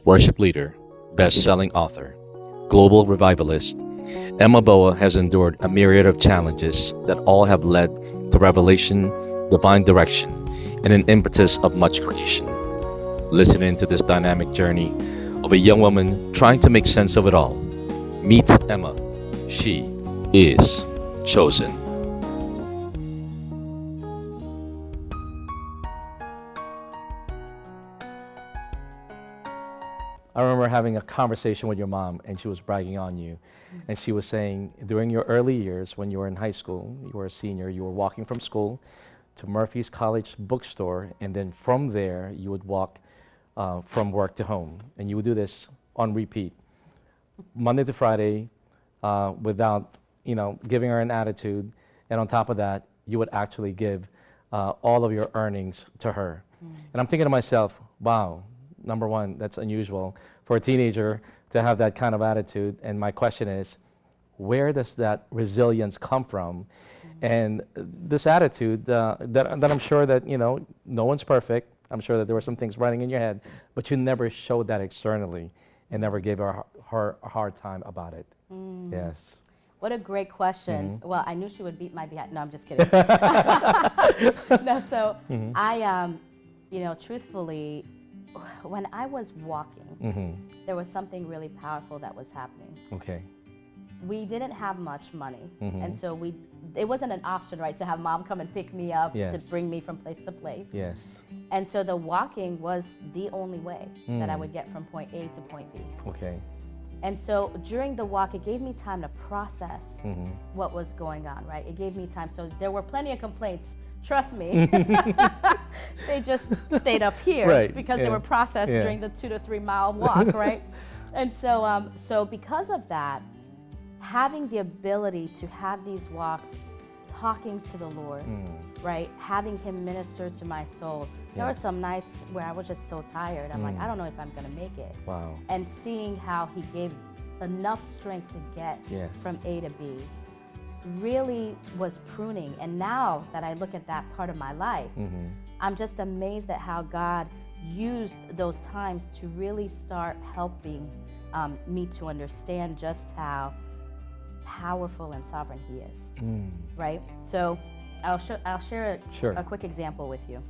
worship leader, best-selling author, global revivalist, Emma Boa has endured a myriad of challenges that all have led to revelation, divine direction, and an impetus of much creation. Listening to this dynamic journey of a young woman trying to make sense of it all. Meet Emma. She is chosen. I remember having a conversation with your mom, and she was bragging on you. And she was saying, during your early years, when you were in high school, you were a senior, you were walking from school to Murphy's College bookstore, and then from there, you would walk from work to home. And you would do this on repeat, Monday to Friday, without, giving her an attitude. And on top of that, you would actually give all of your earnings to her. And I'm thinking to myself, wow, number one, that's unusual for a teenager to have that kind of attitude. And my question is, where does that resilience come from? And this attitude that I'm sure that, no one's perfect. I'm sure that there were some things running in your head, but you never showed that externally and never gave her a hard time about it. Yes. What a great question. Well, I knew she would beat my behind. No, I'm just kidding. No, so I, truthfully, when I was walking, there was something really powerful that was happening. Okay. We didn't have much money, and so it wasn't an option, right, to have mom come and pick me up to bring me from place to place. Yes. And so the walking was the only way that I would get from point A to point B. Okay. And so during the walk, it gave me time to process what was going on, right? It gave me time. So there were plenty of complaints. Trust me. They just stayed up here because they were processed during the 2 to 3 mile walk, right? And so, so because of that, having the ability to have these walks, talking to the Lord, right? Having Him minister to my soul. There were some nights where I was just so tired. I'm like, I don't know if I'm going to make it. Wow. And seeing how He gave enough strength to get from A to B really was pruning. And now that I look at that part of my life, I'm just amazed at how God used those times to really start helping me to understand just how powerful and sovereign He is, right? So I'll share a quick example with you.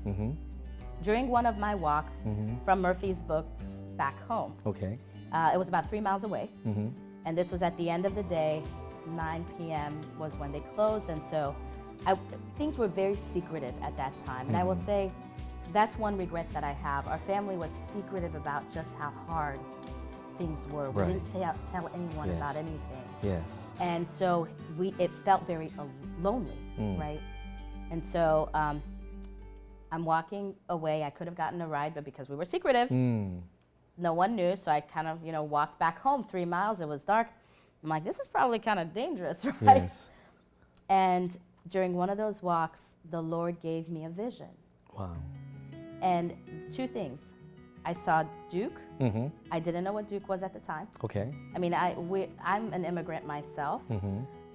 During one of my walks from Murphy's Books back home, it was about 3 miles away, and this was at the end of the day. 9 p.m. was when they closed, and so things were very secretive at that time. And I will say that's one regret that I have. Our family was secretive about just how hard things were. We didn't tell anyone about anything. Yes. And so it felt very lonely, right? And so I'm walking away. I could have gotten a ride, but because we were secretive, no one knew. So I kind of, walked back home 3 miles. It was dark. I'm like, this is probably kind of dangerous, right? Yes. And during one of those walks, the Lord gave me a vision. Wow. And 2 things. I saw Duke. I didn't know what Duke was at the time. Okay. I mean, I'm an immigrant myself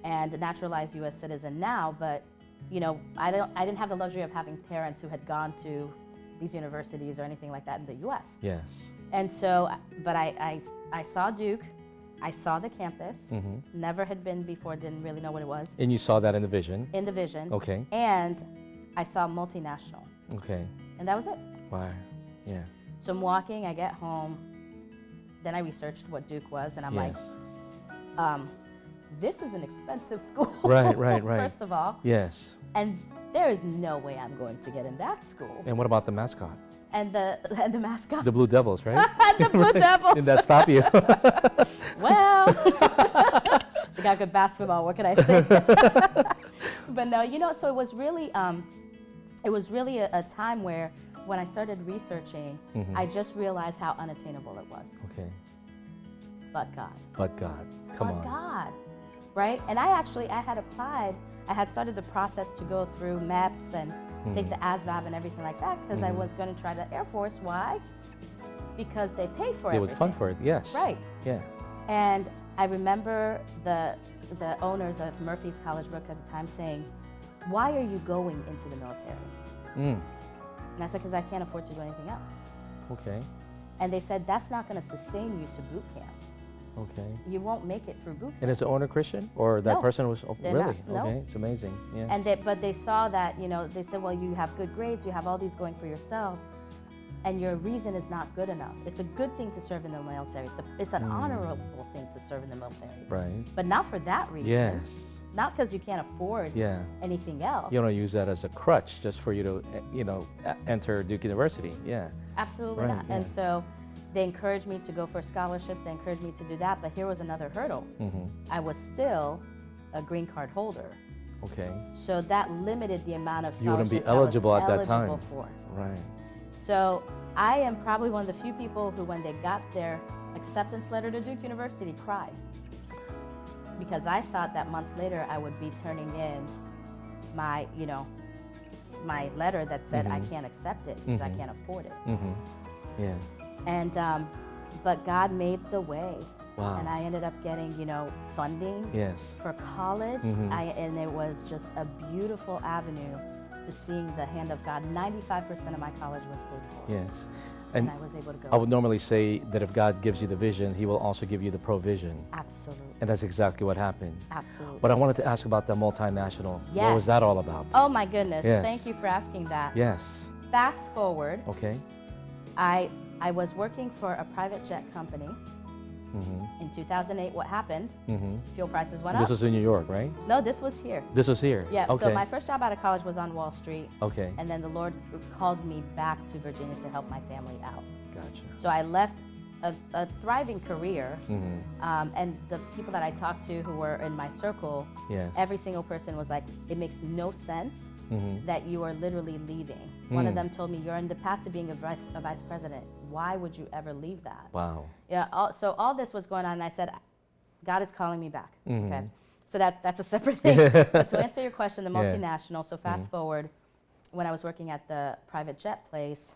and a naturalized U.S. citizen now, but I didn't have the luxury of having parents who had gone to these universities or anything like that in the U.S. Yes. And so, but I saw Duke. I saw the campus. Never had been before, didn't really know what it was. And you saw that in the vision? In the vision. Okay. And I saw multinational. Okay. And that was it. Wow. Yeah. So I'm walking, I get home, then I researched what Duke was, and I'm like, this is an expensive school. Right. First of all. Yes. And there is no way I'm going to get in that school. And what about the mascot? And the mascot. The Blue Devils, right? The Blue Devils. Did that stop you? Well, they got good basketball. What can I say? But no, so it was really a time where when I started researching, I just realized how unattainable it was. Okay. But God. But God. Come on. But God. Right? And I had applied. I had started the process to go through MEPS and take the ASVAB and everything like that because I was going to try the Air Force. Why? Because they paid for it. They would fund for it, yes. Right. Yeah. And I remember the owners of Murphy's College Book at the time saying, why are you going into the military? And I said, because I can't afford to do anything else. Okay. And they said, that's not going to sustain you to boot camp. Okay. You won't make it through boot camp. And is the owner Christian, or that No, person was really? not, no. Okay, it's amazing. Yeah. And but they saw that, you know, they said, well, you have good grades, you have all these going for yourself, and your reason is not good enough. It's a good thing to serve in the military. So it's an honorable thing to serve in the military. Right. But not for that reason. Yes. Not because you can't afford anything else. You don't use that as a crutch just for you to, you know, enter Duke University. Yeah. Absolutely not. Yeah. And so they encouraged me to go for scholarships. They encouraged me to do that. But here was another hurdle. I was still a green card holder. Okay. So that limited the amount of scholarships you wouldn't be eligible at that time. For. Right. So I am probably one of the few people who, when they got their acceptance letter to Duke University, cried. Because I thought that months later I would be turning in my, you know, my letter that said I can't accept it because I can't afford it. Yeah. And, but God made the way. Wow. And I ended up getting, you know, funding for college. And it was just a beautiful avenue to seeing the hand of God. 95% of my college was paid for. Yes. And I was able to go. I would normally say that if God gives you the vision, He will also give you the provision. Absolutely. And that's exactly what happened. Absolutely. But I wanted to ask about the multinational. Yes. What was that all about? Oh my goodness. Yes. Thank you for asking that. Yes. Fast forward. Okay. I was working for a private jet company. In 2008, what happened? Fuel prices went up. This was in New York, right? No, this was here. This was here? Yeah, okay. So my first job out of college was on Wall Street. Okay. And then the Lord called me back to Virginia to help my family out. Gotcha. So I left a thriving career, and the people that I talked to who were in my circle, every single person was like, it makes no sense that you are literally leaving. One of them told me, you're on the path to being a vice president. Why would you ever leave that? Wow. Yeah. So all this was going on, and I said, God is calling me back. Okay. So that's a separate thing. But to answer your question, the multinational. So fast forward, when I was working at the private jet place,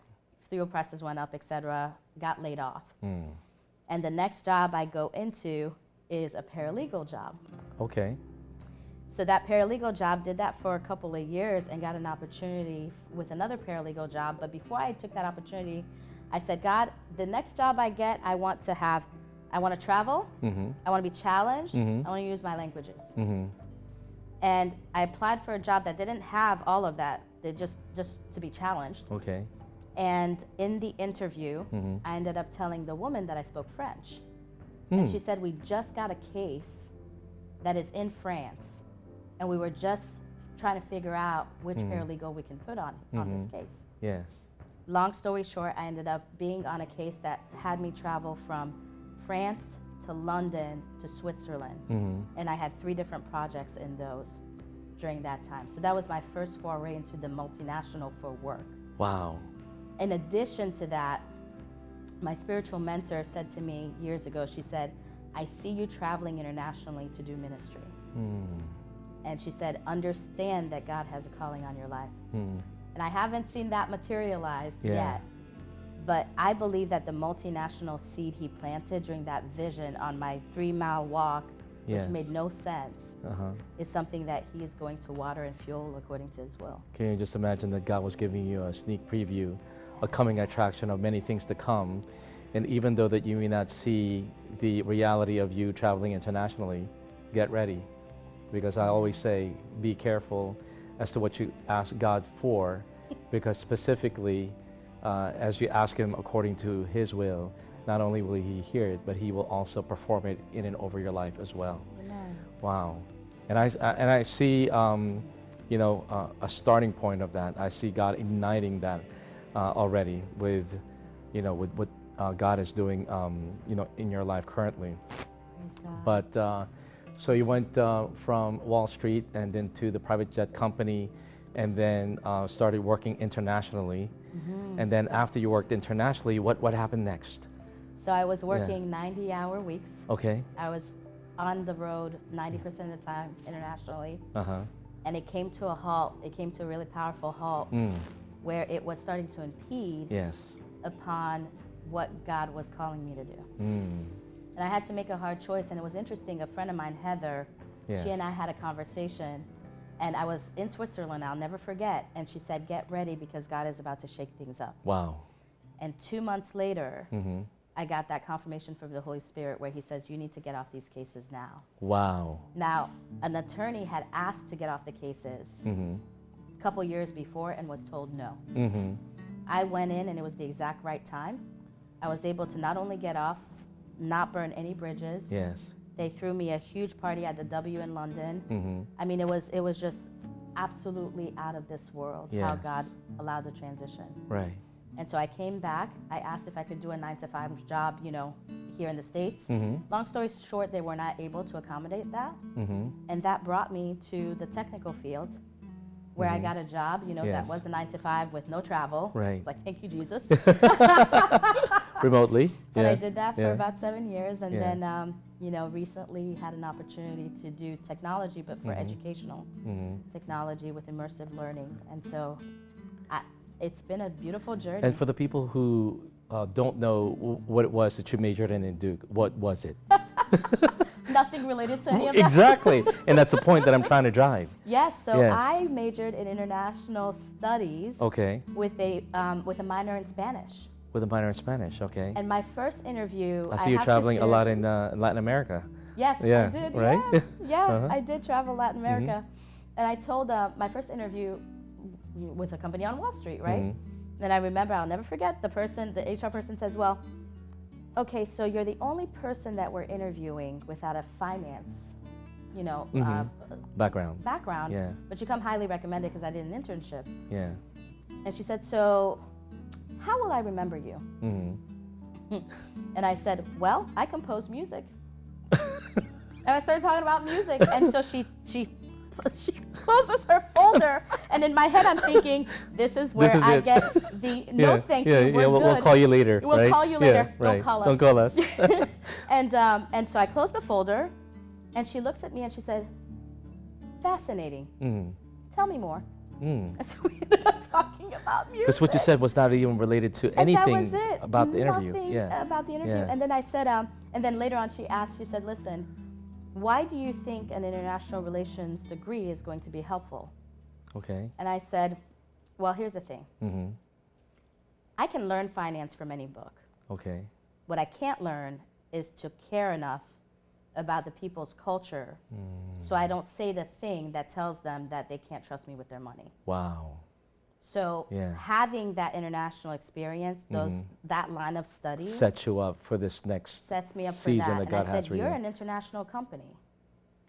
fuel prices went up, etc. Got laid off. And the next job I go into is a paralegal job. Okay. So that paralegal job, did that for a couple of years and got an opportunity with another paralegal job. But before I took that opportunity, I said, God, the next job I get, I want to travel. I want to be challenged. I want to use my languages. And I applied for a job that didn't have all of that. They just to be challenged. Okay. And in the interview, I ended up telling the woman that I spoke French. And she said, we just got a case that is in France. And we were just trying to figure out which paralegal we can put on this case. Yes. Long story short, I ended up being on a case that had me travel from France to London to Switzerland. And I had 3 different projects in those during that time. So that was my first foray into the multinational for work. Wow. In addition to that, my spiritual mentor said to me years ago, she said, I see you traveling internationally to do ministry. And she said, understand that God has a calling on your life. And I haven't seen that materialized yet. But I believe that the multinational seed he planted during that vision on my 3-mile walk, which made no sense, is something that he is going to water and fuel according to his will. Can you just imagine that God was giving you a sneak preview, a coming attraction of many things to come? And even though that you may not see the reality of you traveling internationally, get ready. Because I always say, be careful as to what you ask God for, because specifically, as you ask Him according to His will, not only will He hear it, but He will also perform it in and over your life as well. Amen. Wow. And I see, you know, a starting point of that. I see God igniting that already with, you know, with what God is doing, you know, in your life currently. But so you went from Wall Street and then to the private jet company, and then started working internationally. And then after you worked internationally, what happened next? So I was working 90-hour weeks. Okay. I was on the road 90% of the time internationally. And it came to a halt. It came to a really powerful halt where it was starting to impede upon what God was calling me to do. And I had to make a hard choice. And it was interesting. A friend of mine, Heather, she and I had a conversation. And I was in Switzerland, I'll never forget. And she said, get ready because God is about to shake things up. Wow. And 2 months later, I got that confirmation from the Holy Spirit where he says, you need to get off these cases now. Wow. Now, an attorney had asked to get off the cases a couple years before and was told no. I went in and it was the exact right time. I was able to not only get off, not burn any bridges. Yes. They threw me a huge party at the W in London. I mean, it was just absolutely out of this world how God allowed the transition. Right. And so I came back. I asked if I could do a 9-to-5 job, you know, here in the States. Long story short, they were not able to accommodate that. And that brought me to the technical field where I got a job, you know, that was a 9-to-5 with no travel. Right. It's like, thank you, Jesus. Remotely. And I did that for about 7 years. And then, you know, recently had an opportunity to do technology, but for educational technology with immersive learning. And so it's been a beautiful journey. And for the people who don't know what it was that you majored in Duke, what was it? Nothing related to any of that. Exactly. And that's the point that I'm trying to drive. Yes. So I majored in international studies. Okay. With a minor in Spanish. With a minor in Spanish. Okay. And my first interview, I see you traveling a lot in Latin America. Yes, yeah, I did. Right? Yes. Yeah, I did travel Latin America. And I told my first interview with a company on Wall Street, right? And I remember, I'll never forget, the HR person says, well, okay, so you're the only person that we're interviewing without a finance, you know, background. Yeah. But you come highly recommended because I did an internship. Yeah. And she said, so how will I remember you? And I said, well, I compose music. And I started talking about music. And so she closes her folder, and in my head I'm thinking, this is where I get the no thank you. We'll call you later. We'll call you later. Yeah, right. Don't call us. Don't call us. And so I closed the folder, and she looks at me and she said, fascinating. Tell me more. And so we ended up talking about music. Because what you said was not even related to anything about the interview. Nothing about the interview. And then I said, and then later on she said, listen, why do you think an international relations degree is going to be helpful? Okay. And I said, well, here's the thing. I can learn finance from any book. Okay. What I can't learn is to care enough about the people's culture so I don't say the thing that tells them that they can't trust me with their money. Wow. So having that international experience, that line of study sets you up for this next sets me up season for that. that God and I has said, for you're you. an international company.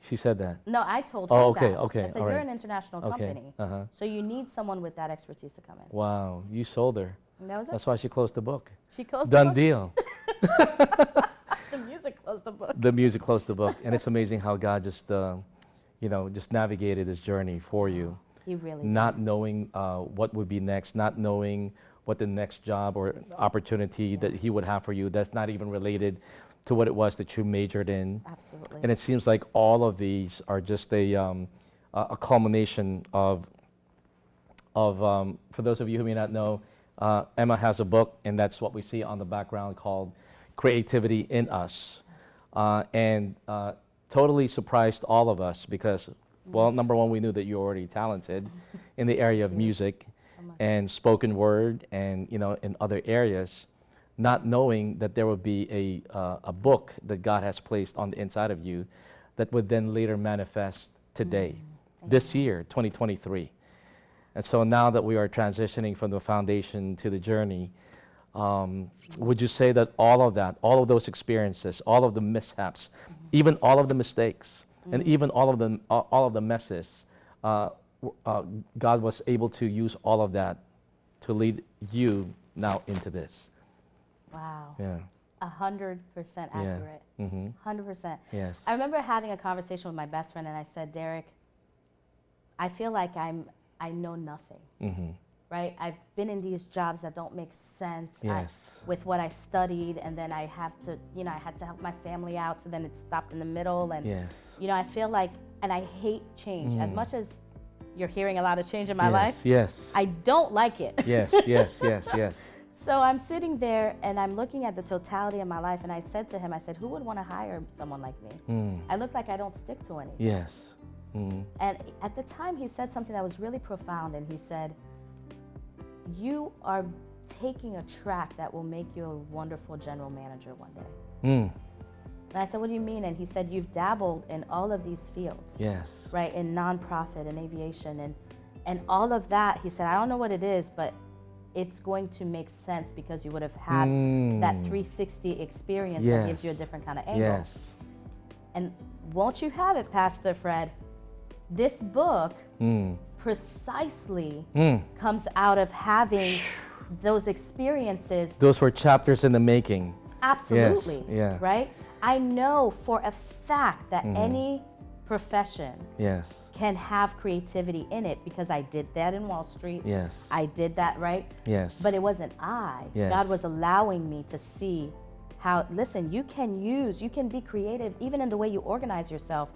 She said that. No, I told her okay, that. okay. I said, you're an international company. So you need someone with that expertise to come in. Wow, you sold her. And that was it. That's why she closed the book. She closed Done the book. deal. The music closed the book. The music closed the book. And it's amazing how God just, just navigated this journey for you. He really not knowing what would be next, not knowing what the next job or opportunity that he would have for you that's not even related to what it was that you majored in. Absolutely. And it seems like all of these are just a culmination of for those of you who may not know, Emma has a book, and that's what we see on the background, called Creativity in Us. And totally surprised all of us because, well, number one, we knew that you're already talented in the area of music and spoken word and, in other areas, not knowing that there would be a book that God has placed on the inside of you that would then later manifest today, this year, 2023. And so now that we are transitioning from the foundation to the journey, would you say that all of those experiences, all of the mishaps, even all of the mistakes, and even all of the messes, God was able to use all of that to lead you now into this? Wow. Yeah. 100% accurate. 100%. Yes. I remember having a conversation with my best friend, and I said, Derek, I feel like I know nothing. Right? I've been in these jobs that don't make sense. Yes. With what I studied, and then I have to, I had to help my family out, so then it stopped in the middle. And, yes. I feel like, and I hate change. As much as you're hearing a lot of change in my life, yes. I don't like it. Yes, yes, yes, yes. So I'm sitting there, and I'm looking at the totality of my life, and I said to him, who would want to hire someone like me? I look like I don't stick to anything. Yes. And at the time, he said something that was really profound, and he said, you are taking a track that will make you a wonderful general manager one day. Mm. And I said, what do you mean? And he said, you've dabbled in all of these fields. Yes. Right, in nonprofit and aviation and all of that. He said, I don't know what it is, but it's going to make sense because you would have had that 360 experience that gives you a different kind of angle. Yes. And won't you have it, Pastor Fred? This book precisely comes out of having those experiences. Those were chapters in the making. Absolutely. Yes. Yeah. Right? I know for a fact that any profession can have creativity in it because I did that in Wall Street. Yes. I did that, right? Yes. But it wasn't I. Yes. God was allowing me to see how, listen, you can be creative even in the way you organize yourself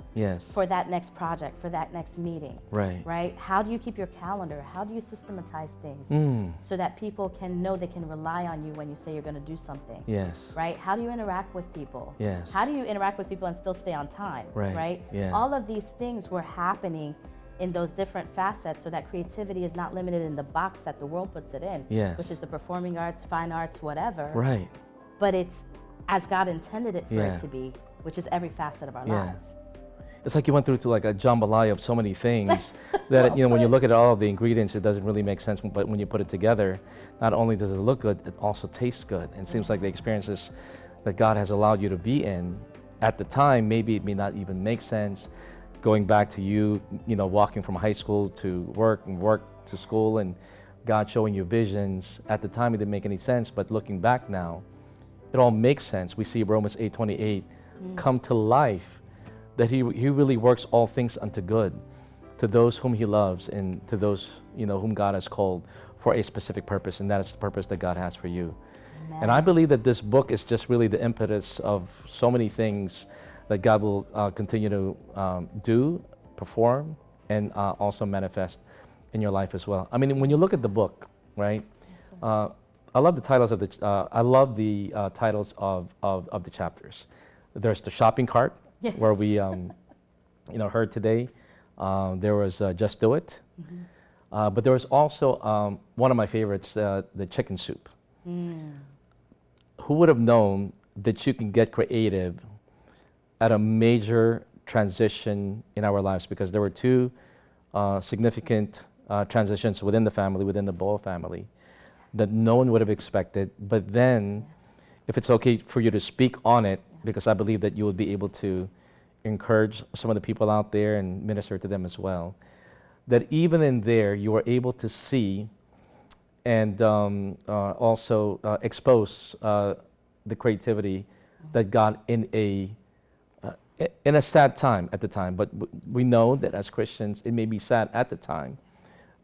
for that next project, for that next meeting. Right. Right? How do you keep your calendar? How do you systematize things so that people can know they can rely on you when you say you're going to do something? Yes. Right? How do you interact with people? Yes. How do you interact with people and still stay on time? Right. Right? Yeah. All of these things were happening in those different facets so that creativity is not limited in the box that the world puts it in, which is the performing arts, fine arts, whatever. Right. But it's as God intended it for it to be, which is every facet of our lives. It's like you went through to like a jambalaya of so many things that when you look at all of the ingredients, it doesn't really make sense. But when you put it together, not only does it look good, it also tastes good. And it seems like the experiences that God has allowed you to be in at the time, maybe it may not even make sense. Going back to you walking from high school to work and work to school, and God showing you visions. At the time, it didn't make any sense, but looking back now, it all makes sense. We see Romans 8:28 come to life, that he really works all things unto good to those whom he loves and to those whom God has called for a specific purpose, and that is the purpose that God has for you. Amen. And I believe that this book is just really the impetus of so many things that God will continue to do, perform, and also manifest in your life as well. I mean, when you look at the book, right? Yes, I love the titles of the titles of the chapters. There's the shopping cart, where we heard today. There was Just Do It, but there was also one of my favorites, the chicken soup. Who would have known that you can get creative at a major transition in our lives? Because there were two significant transitions within the family, within the Boa family, that no one would have expected. But then, if it's okay for you to speak on it, because I believe that you will be able to encourage some of the people out there and minister to them as well, that even in there you were able to see and also expose the creativity that God in a sad time at the time. But we know that as Christians, it may be sad at the time,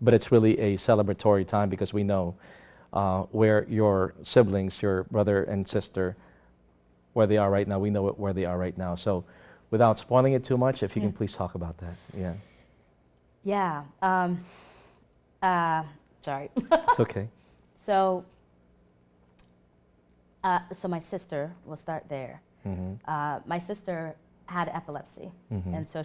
but it's really a celebratory time, because we know where your siblings, your brother and sister, where they are right now. We know where they are right now. So without spoiling it too much, if you can please talk about that. Sorry. It's okay. So my sister, we'll start there. My sister had epilepsy. And so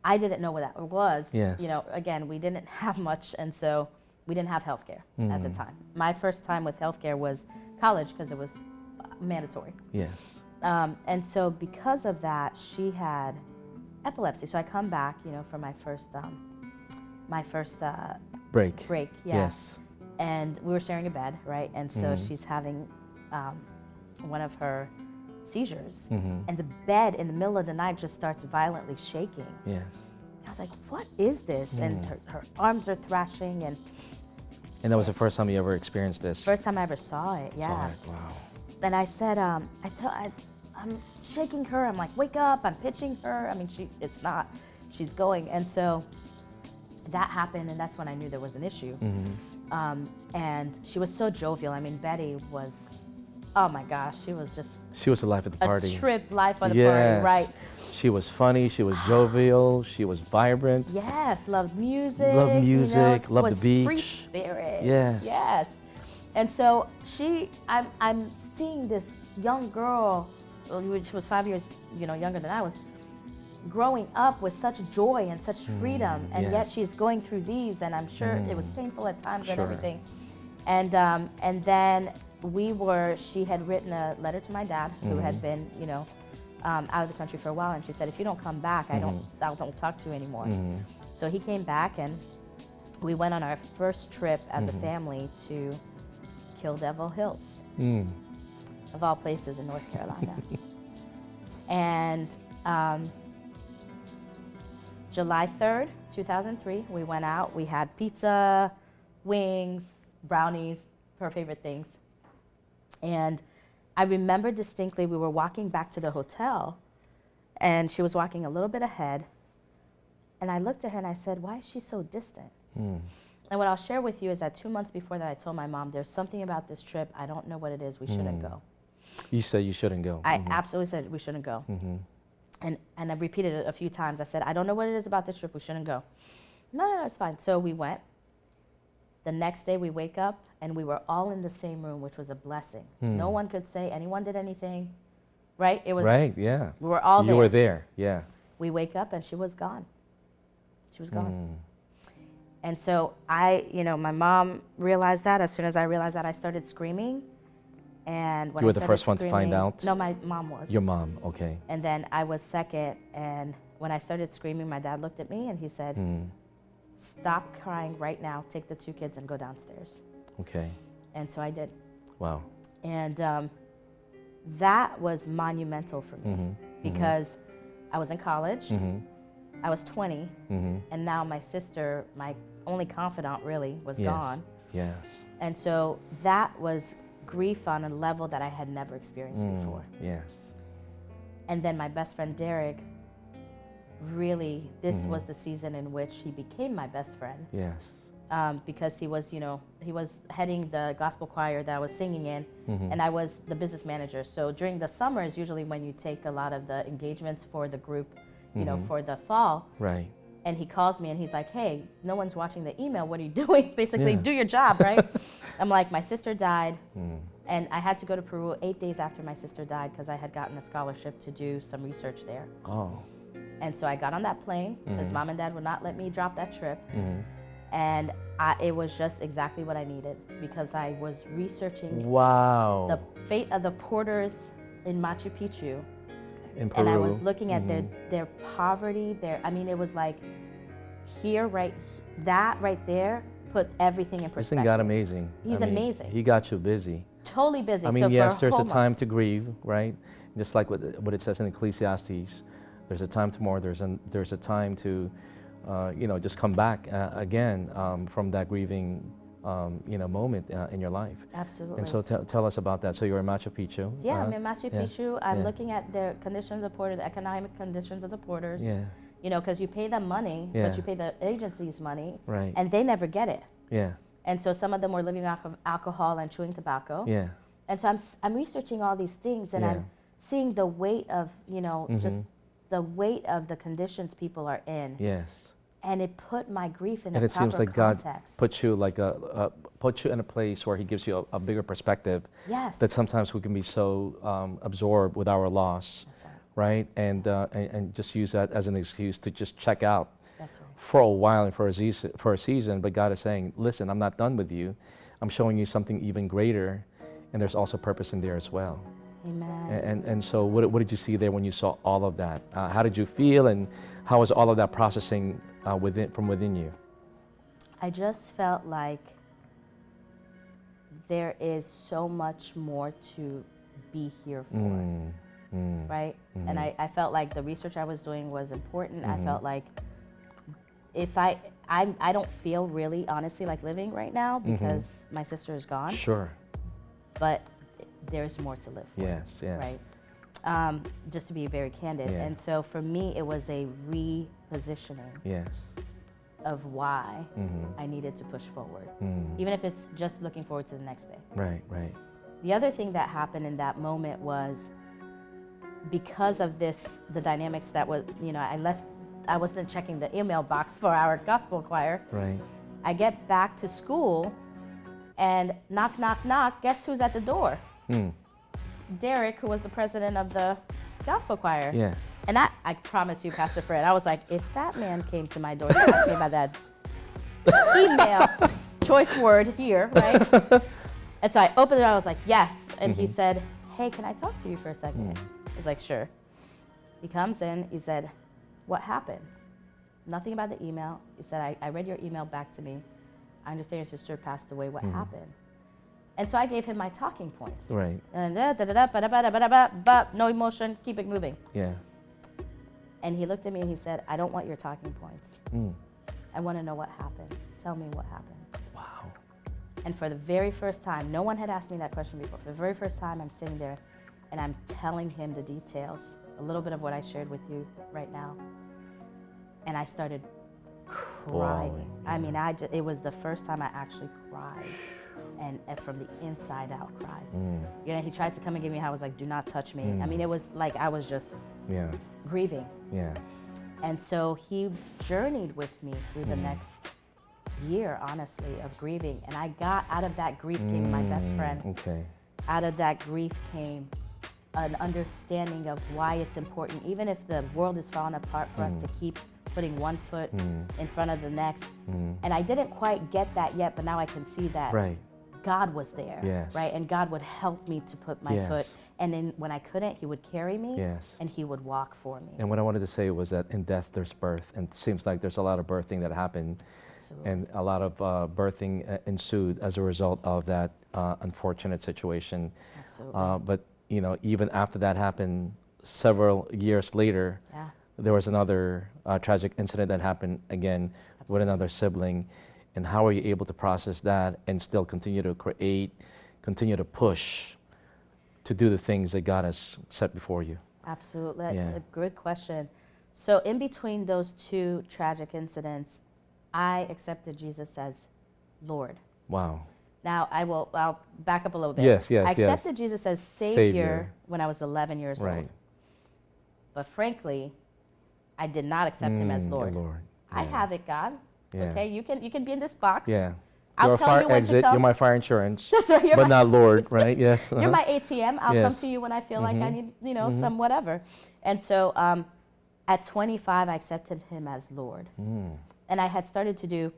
I didn't know what that was. Yes. Again, we didn't have much, and so we didn't have healthcare at the time. My first time with healthcare was college, because it was mandatory. Yes. And so because of that, she had epilepsy. So I come back, for my first break. Yes. And we were sharing a bed, right? And so she's having one of her seizures, and the bed in the middle of the night just starts violently shaking. Yes. I was like, what is this? And her arms are thrashing, and that was the first time you ever experienced this? First time I ever saw it, yeah. Wow. And I said, I'm shaking her. I'm like, wake up! I'm pitching her. I mean, she's going. And so that happened, and that's when I knew there was an issue. And she was so jovial. I mean, Betty was, oh my gosh, she was the life of the party. A trip life of the party, right? She was funny, she was jovial, she was vibrant. Yes, loved music. Loved the beach. Free spirit. Yes. And so I'm seeing this young girl, which was 5 years, younger than I was, growing up with such joy and such freedom, and yet she's going through these, and I'm sure it was painful at times and everything. And then she had written a letter to my dad, who had been, out of the country for a while, and she said, if you don't come back, I don't talk to you anymore. So he came back, and we went on our first trip as a family to Kill Devil Hills, of all places in North Carolina. And July 3rd, 2003, we went out. We had pizza, wings, brownies, her favorite things. And I remember distinctly, we were walking back to the hotel, and she was walking a little bit ahead. And I looked at her and I said, why is she so distant? And what I'll share with you is that 2 months before that, I told my mom, there's something about this trip, I don't know what it is, we shouldn't go. You said you shouldn't go. I absolutely said we shouldn't go. And I repeated it a few times. I said, I don't know what it is about this trip, we shouldn't go. No, it's fine. So we went. The next day we wake up and we were all in the same room, which was a blessing. No one could say anyone did anything, right? It was right, yeah. We were all there. You were there, yeah. We wake up and she was gone. She was gone. And so my mom realized that. As soon as I realized that, I started screaming. And when you were the first one to find out? No, my mom was. Your mom, okay. And then I was second. And when I started screaming, my dad looked at me and he said, stop crying right now. Take the 2 kids and go downstairs. Okay. And so I did. Wow. And that was monumental for me because I was in college. I was 20. And now my sister, my only confidant really, was gone. Yes. And so that was grief on a level that I had never experienced before. Yes. And then my best friend Derek, really, this was the season in which he became my best friend. Yes. Because he was heading the gospel choir that I was singing in, and I was the business manager. So during the summer is usually when you take a lot of the engagements for the group, for the fall. Right. And he calls me and he's like, hey, no one's watching the email. What are you doing? Basically, do your job, right? I'm like, my sister died. And I had to go to Peru 8 days after my sister died because I had gotten a scholarship to do some research there. Oh. And so I got on that plane because mom and dad would not let me drop that trip. And it was just exactly what I needed because I was researching the fate of the porters in Machu Picchu. In Peru. And I was looking at their poverty, it was like that right there put everything in perspective. Isn't God amazing? He's amazing. He got you busy. Totally busy. I mean, yes, there's a time to grieve, right? Just like what it says in Ecclesiastes. There's a time to mourn. There's a time to, just come back again from that grieving, moment in your life. Absolutely. And so tell us about that. So you're in Machu Picchu. Yeah, I'm in Machu Picchu. I'm looking at the conditions of the porters, the economic conditions of the porters. Yeah. Because you pay them money, but you pay the agencies money, right? And they never get it. Yeah. And so some of them were living off of alcohol and chewing tobacco. Yeah. And so I'm researching all these things, and I'm seeing the weight of just the weight of the conditions people are in. Yes. And it put my grief in and a proper context. And it seems like God puts you put you in a place where He gives you a bigger perspective. Yes. That sometimes we can be so absorbed with our loss. That's right. Right? And just use that as an excuse to just check out. That's right. For a while and for a season. But God is saying, listen, I'm not done with you. I'm showing you something even greater, and there's also purpose in there as well. Amen. And so what did you see there when you saw all of that? How did you feel, and how was all of that processing from within you? I just felt like there is so much more to be here for, right? And I felt like the research I was doing was important. I felt like if I don't feel really honestly like living right now because my sister is gone. Sure. But there's more to live for. Yes. Right? Just to be very candid. Yeah. And so for me, it was a repositioning of why I needed to push forward, even if it's just looking forward to the next day. Right. The other thing that happened in that moment was because of the dynamics that was, I wasn't checking the email box for our gospel choir. Right. I get back to school and knock, knock, knock, guess who's at the door? Derek, who was the president of the gospel choir. Yeah. And I promise you, Pastor Fred, I was like, if that man came to my door to ask me about that email, choice word here, right? And so I opened it, I was like, yes. And he said, hey, can I talk to you for a second? I was like, sure. He comes in, he said, what happened? Nothing about the email. He said, I read your email back to me. I understand your sister passed away. What happened? And so I gave him my talking points. Right. And no emotion, keep it moving. Yeah. And he looked at me and he said, I don't want your talking points. I want to know what happened. Tell me what happened. Wow. And for the very first time, no one had asked me that question before. For the very first time, I'm sitting there and I'm telling him the details, a little bit of what I shared with you right now. And I started crying. Yeah. I mean, it was the first time I actually cried. And from the inside out cried. You know, he tried to come and give me, I was like, do not touch me. I mean, it was like I was just grieving. Yeah. And so he journeyed with me through the next year, honestly, of grieving. And I got out of that grief came my best friend. Okay. Out of that grief came an understanding of why it's important, even if the world is falling apart, for us to keep putting one foot in front of the next. And I didn't quite get that yet, but now I can see that. Right. God was there, Yes. right? And God would help me to put my foot. And then when I couldn't, he would carry me and he would walk for me. And what I wanted to say was that in death, there's birth. And it seems like there's a lot of birthing that happened. Absolutely. And a lot of birthing ensued as a result of that unfortunate situation. Absolutely. But, you know, even after that happened, several years later, there was another tragic incident that happened again with another sibling. And how are you able to process that and still continue to create, continue to push to do the things that God has set before you? Absolutely. Yeah. A good question. So in between those two tragic incidents, I accepted Jesus as Lord. Wow. Now, I'll back up a little bit. Yes. I accepted Jesus as Savior when I was 11 years old. But frankly, I did not accept him as Lord. I have it, God. Okay, you can be in this box. Yeah. I'll You're tell fire you when exit, to come. you're my fire insurance. That's right. But not Lord, right? Yes. You're my ATM. I'll come Yes. to you when I feel like I need, some whatever. And so at 25, I accepted him as Lord. And I had started to do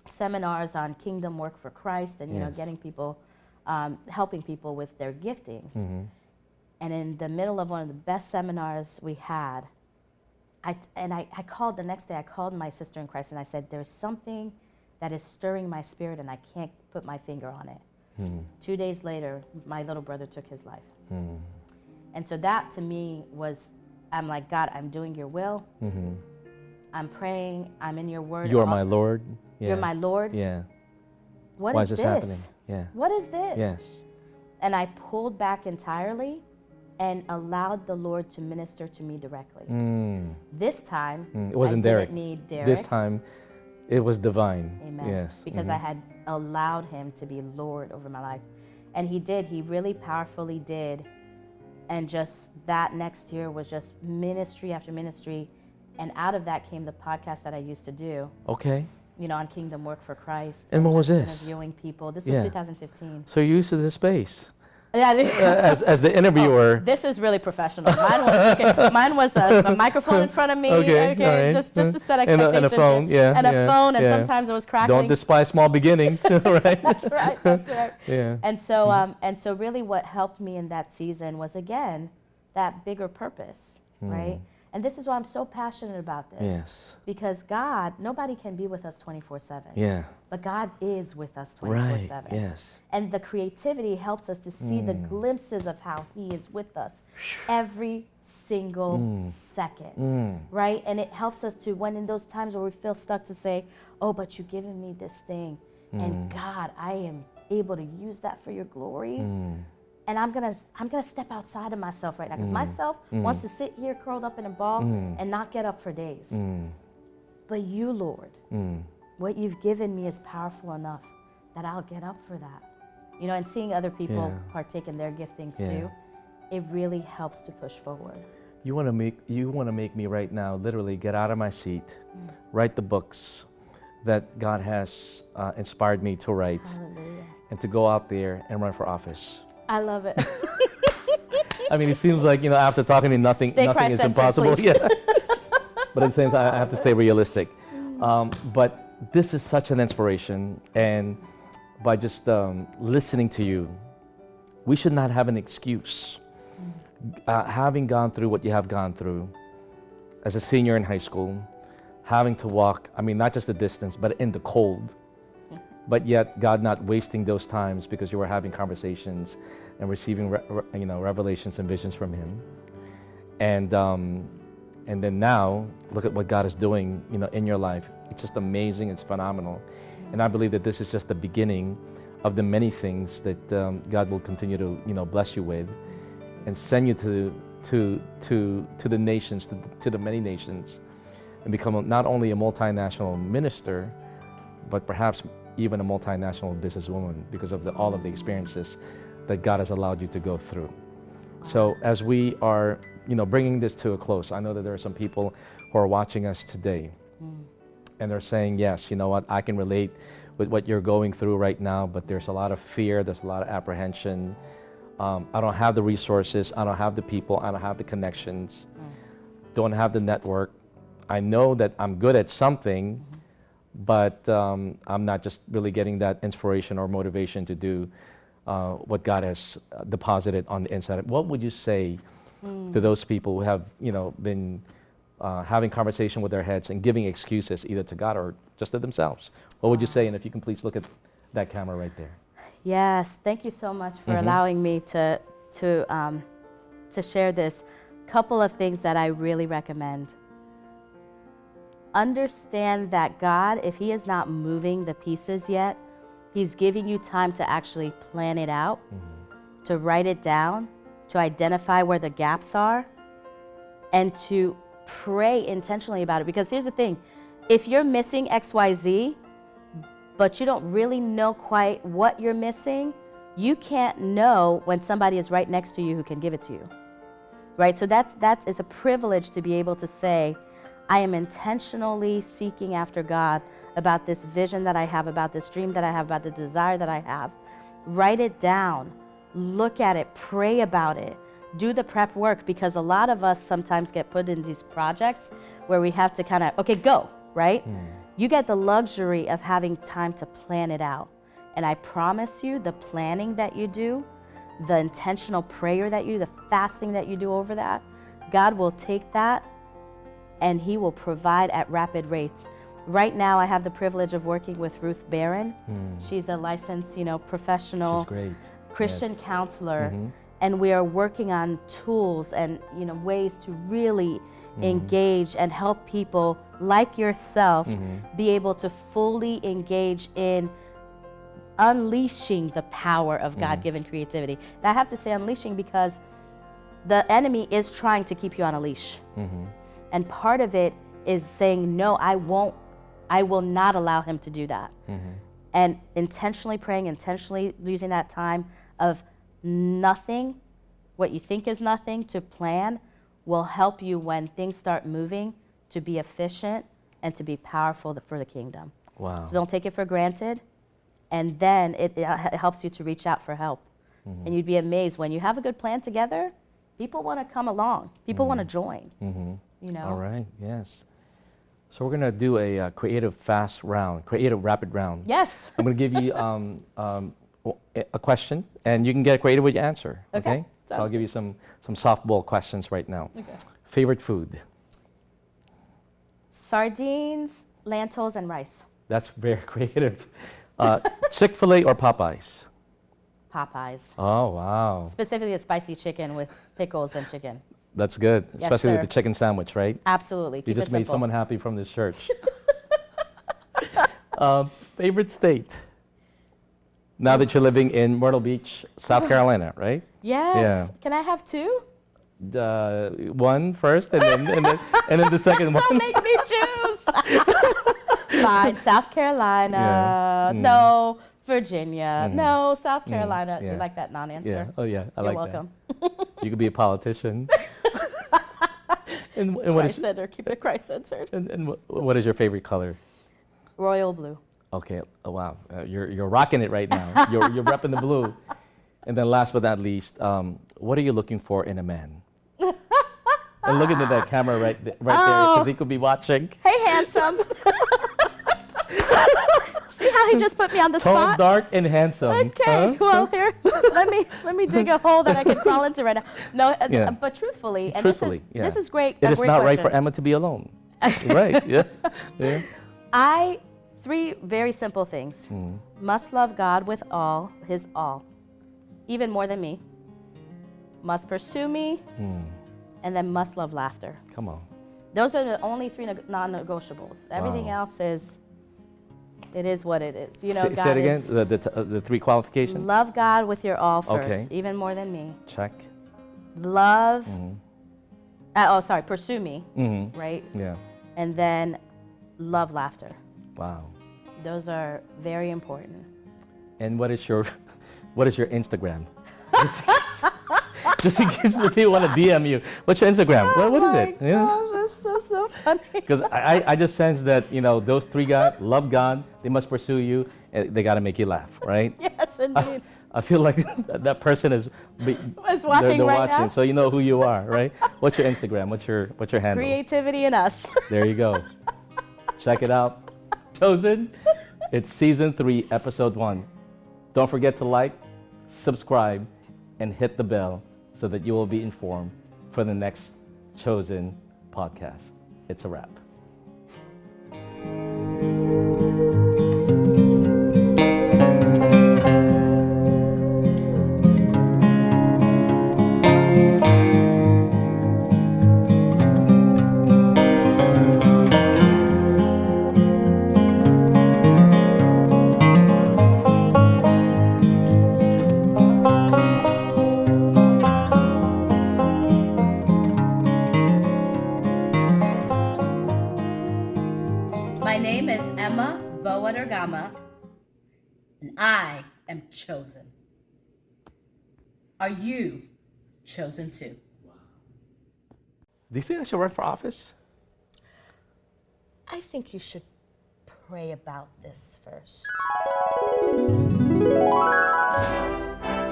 seminars on kingdom work for Christ and, getting people, helping people with their giftings. And in the middle of one of the best seminars we had, I called the next day, I called my sister in Christ and I said, there's something that is stirring my spirit and I can't put my finger on it. 2 days later, my little brother took his life. And so that to me was, I'm like, God, I'm doing your will. I'm praying, I'm in your word. You're my Lord. Yeah. You're my Lord. Yeah. What Why is this happening? Yeah. What is this? Yes. And I pulled back entirely and allowed the Lord to minister to me directly. This time, it wasn't I Derek. didn't need Derek. This time, it was divine. Amen. Yes. Because I had allowed him to be Lord over my life. And he did. He really powerfully did. And just that next year was just ministry after ministry. And out of that came the podcast that I used to do. Okay. On Kingdom Work for Christ. And what was this? Interviewing people. This was 2015. So you're used to this space. Yeah. As the interviewer. This is really professional. Mine was a microphone in front of me. Okay, right. Just to set expectations. And a phone, And a phone, and sometimes it was crackling. Don't despise small beginnings, right? That's right. Yeah. And so really what helped me in that season was, again, that bigger purpose, right? And this is why I'm so passionate about this. Yes. Because God, nobody can be with us 24/7. Yeah. But God is with us 24/7. Right. Yes. And the creativity helps us to see the glimpses of how He is with us every single second, right? And it helps us to, when in those times where we feel stuck, to say, oh, but you've given me this thing. And God, I am able to use that for your glory. And I'm gonna step outside of myself right now, because myself wants to sit here curled up in a ball and not get up for days. But you, Lord, what you've given me is powerful enough that I'll get up for that. And seeing other people partake in their giftings too, it really helps to push forward. You want to make me right now literally get out of my seat, write the books that God has inspired me to write, and to go out there and run for office. I love it. I mean, it seems like, after talking to nothing is impossible. Please. Yeah. But at the same time, I have to stay realistic. But this is such an inspiration, and by just listening to you, we should not have an excuse. Having gone through what you have gone through as a senior in high school, having to walk, I mean, not just the distance, but in the cold, but yet God not wasting those times because you were having conversations and receiving revelations and visions from Him. And then now, look at what God is doing, in your life. It's just amazing. It's phenomenal. And I believe that this is just the beginning of the many things that God will continue to, bless you with, and send you to the nations, to the many nations, and become not only a multinational minister, but perhaps even a multinational businesswoman because of all of the experiences that God has allowed you to go through. So as we are, bringing this to a close, I know that there are some people who are watching us today, and they're saying, yes, you know what, I can relate with what you're going through right now, but there's a lot of fear, there's a lot of apprehension. I don't have the resources, I don't have the people, I don't have the connections, don't have the network. I know that I'm good at something, but I'm not just really getting that inspiration or motivation to do what God has deposited on the inside. What would you say to those people who have, been having conversation with their heads and giving excuses either to God or just to themselves? What would you say? And if you can please look at that camera right there. Yes, thank you so much for allowing me to share this. Couple of things that I really recommend. Understand that God, if He is not moving the pieces yet, He's giving you time to actually plan it out, to write it down, to identify where the gaps are, and to pray intentionally about it. Because here's the thing, if you're missing XYZ, but you don't really know quite what you're missing, you can't know when somebody is right next to you who can give it to you, right? So it's a privilege to be able to say, I am intentionally seeking after God about this vision that I have, about this dream that I have, about the desire that I have. Write it down, look at it, pray about it, do the prep work, because a lot of us sometimes get put in these projects where we have to kind of, okay, go, right? You get the luxury of having time to plan it out. And I promise you, the planning that you do, the intentional prayer that you do, the fasting that you do over that, God will take that and He will provide at rapid rates. Right now, I have the privilege of working with Ruth Barron. She's a licensed, professional Christian counselor, and we are working on tools and ways to really engage and help people like yourself be able to fully engage in unleashing the power of God-given creativity. And I have to say unleashing because the enemy is trying to keep you on a leash. And part of it is saying, no, I will not allow him to do that. And intentionally praying, intentionally using that time of nothing, what you think is nothing, to plan, will help you when things start moving to be efficient and to be powerful for the kingdom. Wow. So don't take it for granted. And then it helps you to reach out for help. And you'd be amazed when you have a good plan together, people want to come along. People want to join. All right, yes. So we're going to do a creative rapid round. Yes. I'm going to give you a question, and you can get creative with your answer. Okay. So I'll give you some softball questions right now. Okay. Favorite food? Sardines, lentils, and rice. That's very creative. Chick-fil-A or Popeyes? Popeyes. Oh, wow. Specifically a spicy chicken with pickles and chicken. That's good, especially with the chicken sandwich, right? Absolutely. You just made someone happy from this church. Favorite state? Now that you're living in Myrtle Beach, South Carolina, right? Yes. Yeah. Can I have two? One first, and then the second one. Don't make me choose. Fine, South Carolina. Yeah. No, Virginia. No, South Carolina. You like that non-answer? Yeah. Oh yeah, You're welcome. That. You could be a politician. and Christ-centered. Keep it Christ-centered. And what is your favorite color? Royal blue. Okay. Oh wow, you're rocking it right now. You're repping the blue. And then last but not least, what are you looking for in a man? And look into that camera right there, because he could be watching. Hey, handsome. See how he just put me on the Tall, spot? dark, and handsome. Okay, well here, let me dig a hole that I can crawl into right now. No, but truthfully, and this is great. It is great not question. right for Emma to be alone. Right? Yeah. Yeah. Three very simple things. Must love God with all, his all, even more than me. Must pursue me, and then must love laughter. Come on. Those are the only three non-negotiables. Everything else it is what it is. You know, Say God it again, is, the three qualifications? love God with your all first, Okay. even more than me. Check. Love, pursue me, right? Yeah. And then love laughter. Wow. Those are very important. And what is your Instagram? Just in case people want to DM you. What's your Instagram? What is it? Oh my gosh, that's so funny. Because I just sense that, those three guys love God, they must pursue you, and they got to make you laugh, right? Yes, indeed. I feel like that person is watching they're right watching, now. so you know who you are, right? What's your Instagram? What's your handle? Creativity in us. There you go. Check it out. Chosen. It's season 3, episode 1. Don't forget to like, subscribe, and hit the bell so that you will be informed for the next Chosen podcast. It's a wrap. My name is Emma Boa-Durgammah, and I am chosen. Are you chosen too? Do you think I should run for office? I think you should pray about this first.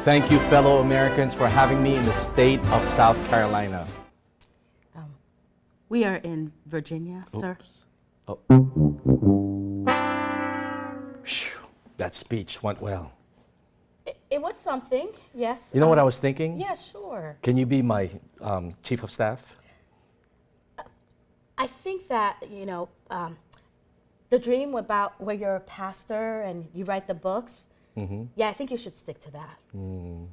Thank you, fellow Americans, for having me in the state of South Carolina. We are in Virginia, sir. Oh. Phew, that speech went well. It was something, yes. You know what I was thinking? Yeah, sure. Can you be my chief of staff? I think that, the dream about where you're a pastor and you write the books, yeah, I think you should stick to that. Mm.